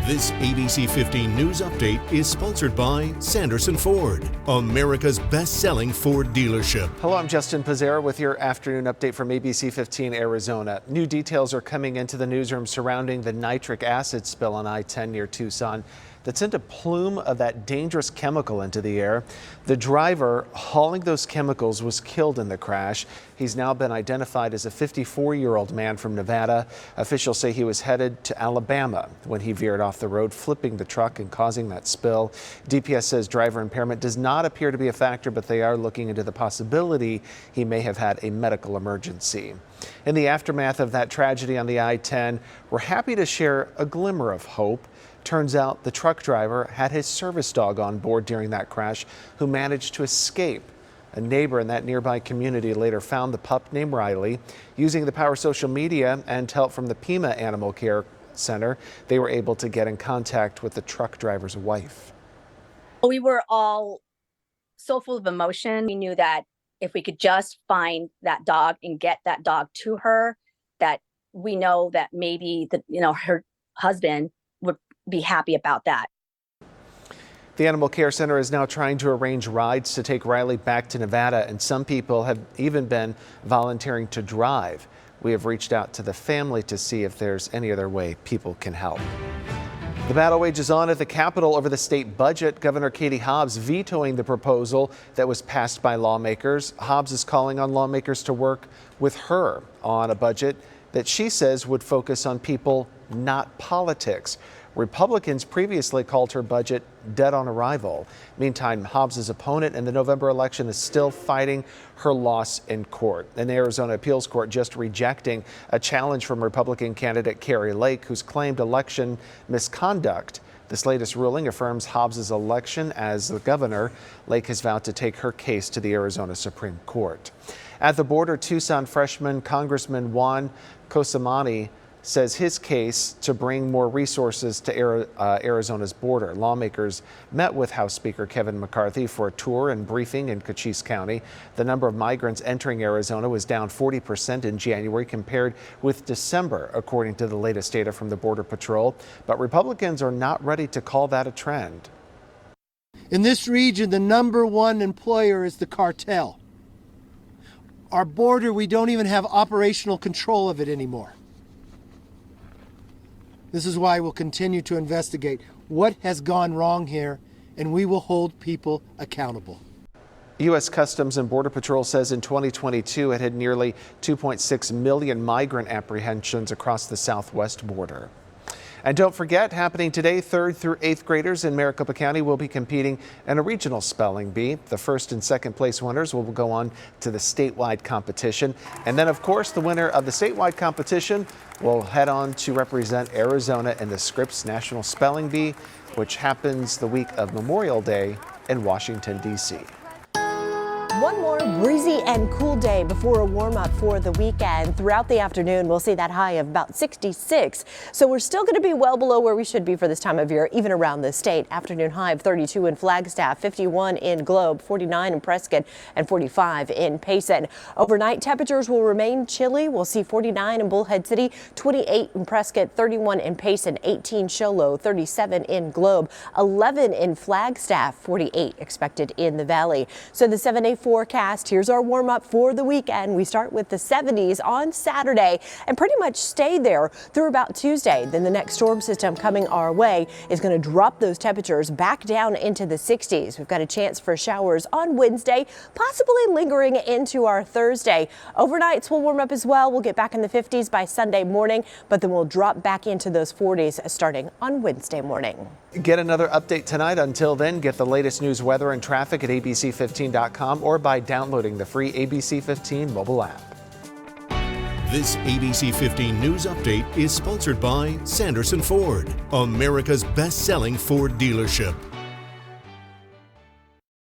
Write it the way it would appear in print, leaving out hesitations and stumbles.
This ABC 15 News Update is sponsored by Sanderson Ford, America's best-selling Ford dealership. Hello, I'm Justin Pizzera with your afternoon update from ABC 15 Arizona. New details are coming into the newsroom surrounding the nitric acid spill on I-10 near Tucson that sent a plume of that dangerous chemical into the air. The driver hauling those chemicals was killed in the crash. He's now been identified as a 54-year-old man from Nevada. Officials say he was headed to Alabama when he veered off the road, flipping the truck and causing that spill. DPS says driver impairment does not appear to be a factor, but they are looking into the possibility he may have had a medical emergency. In the aftermath of that tragedy on the I-10, we're happy to share a glimmer of hope. Turns out the truck driver had his service dog on board during that crash, who managed to escape. A neighbor in that nearby community later found the pup named Riley. Using the power of social media and help from the Pima Animal Care Center, they were able to get in contact with the truck driver's wife. We were all so full of emotion. We knew that if we could just find that dog and get that dog to her, that we know that maybe her husband would be happy about that. The Animal Care Center is now trying to arrange rides to take Riley back to Nevada, and some people have even been volunteering to drive. We have reached out to the family to see if there's any other way people can help. The battle wages on at the Capitol over the state budget. Governor Katie Hobbs vetoing the proposal that was passed by lawmakers. Hobbs is calling on lawmakers to work with her on a budget that she says would focus on people, not politics. Republicans previously called her budget dead on arrival. Meantime, Hobbs' opponent in the November election is still fighting her loss in court. An Arizona appeals court just rejecting a challenge from Republican candidate Kari Lake, who's claimed election misconduct. This latest ruling affirms Hobbs' election as the governor. Lake has vowed to take her case to the Arizona Supreme Court. At the border, Tucson freshman Congressman Juan Cosamani says his case to bring more resources to Arizona's border. Lawmakers met with House Speaker Kevin McCarthy for a tour and briefing in Cochise County. The number of migrants entering Arizona was down 40% in January compared with December, according to the latest data from the Border Patrol. But Republicans are not ready to call that a trend. In this region, the number one employer is the cartel. Our border, we don't even have operational control of it anymore. This is why we'll continue to investigate what has gone wrong here, and we will hold people accountable. U.S. Customs and Border Patrol says in 2022 it had nearly 2.6 million migrant apprehensions across the southwest border. And don't forget, happening today, 3rd through 8th graders in Maricopa County will be competing in a regional spelling bee. The first and second place winners will go on to the statewide competition. And then, of course, the winner of the statewide competition will head on to represent Arizona in the Scripps National Spelling Bee, which happens the week of Memorial Day in Washington, D.C. One more breezy and cool day before a warm up for the weekend. Throughout the afternoon, we'll see that high of about 66. So we're still going to be well below where we should be for this time of year, even around the state. Afternoon high of 32 in Flagstaff, 51 in Globe, 49 in Prescott, and 45 in Payson. Overnight temperatures will remain chilly. We'll see 49 in Bullhead City, 28 in Prescott, 31 in Payson, 18 Show Low, 37 in Globe, 11 in Flagstaff, 48 expected in the valley. So the 7-day forecast. Here's our warm up for the weekend. We start with the 70s on Saturday and pretty much stay there through about Tuesday. Then the next storm system coming our way is going to drop those temperatures back down into the 60s. We've got a chance for showers on Wednesday, possibly lingering into our Thursday. Overnights will warm up as well. We'll get back in the 50s by Sunday morning, but then we'll drop back into those 40s starting on Wednesday morning. Get another update tonight. Until then, get the latest news, weather, and traffic at abc15.com or by downloading the free ABC 15 mobile app. This ABC 15 News Update is sponsored by Sanderson Ford, America's best-selling Ford dealership.